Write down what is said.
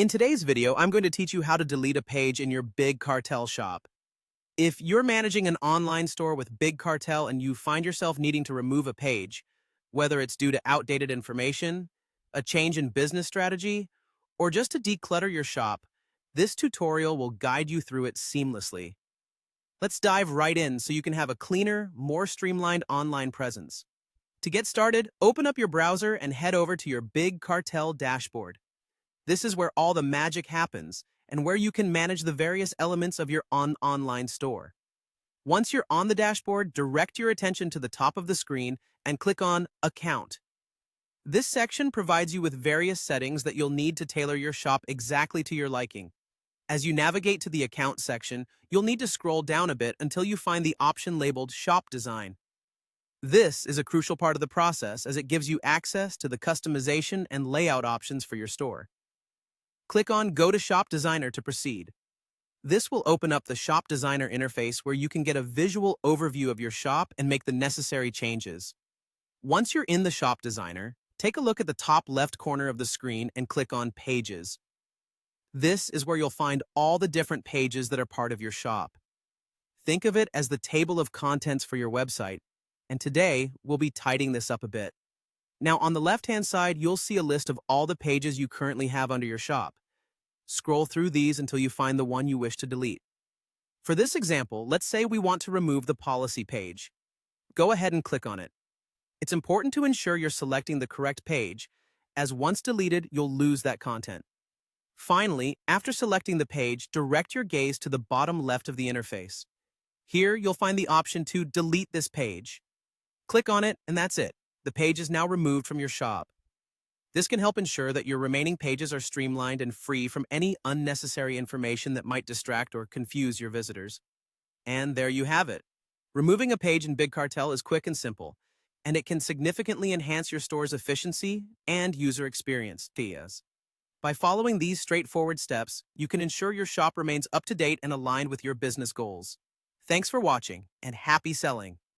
In today's video, I'm going to teach you how to delete a page in your Big Cartel shop. If you're managing an online store with Big Cartel and you find yourself needing to remove a page, whether it's due to outdated information, a change in business strategy, or just to declutter your shop, this tutorial will guide you through it seamlessly. Let's dive right in so you can have a cleaner, more streamlined online presence. To get started, open up your browser and head over to your Big Cartel dashboard. This is where all the magic happens and where you can manage the various elements of your online store. Once you're on the dashboard, direct your attention to the top of the screen and click on Account. This section provides you with various settings that you'll need to tailor your shop exactly to your liking. As you navigate to the Account section, you'll need to scroll down a bit until you find the option labeled Shop Design. This is a crucial part of the process as it gives you access to the customization and layout options for your store. Click on Go to Shop Designer to proceed. This will open up the Shop Designer interface where you can get a visual overview of your shop and make the necessary changes. Once you're in the Shop Designer, take a look at the top left corner of the screen and click on Pages. This is where you'll find all the different pages that are part of your shop. Think of it as the table of contents for your website, and today we'll be tidying this up a bit. Now, on the left-hand side, you'll see a list of all the pages you currently have under your shop. Scroll through these until you find the one you wish to delete. For this example, let's say we want to remove the policy page. Go ahead and click on it. It's important to ensure you're selecting the correct page, as once deleted, you'll lose that content. Finally, after selecting the page, direct your gaze to the bottom left of the interface. Here, you'll find the option to delete this page. Click on it, and that's it. The page is now removed from your shop. This can help ensure that your remaining pages are streamlined and free from any unnecessary information that might distract or confuse your visitors. And there you have it. Removing a page in Big Cartel is quick and simple, and it can significantly enhance your store's efficiency and user experience. By following these straightforward steps, you can ensure your shop remains up to date and aligned with your business goals. Thanks for watching, and happy selling!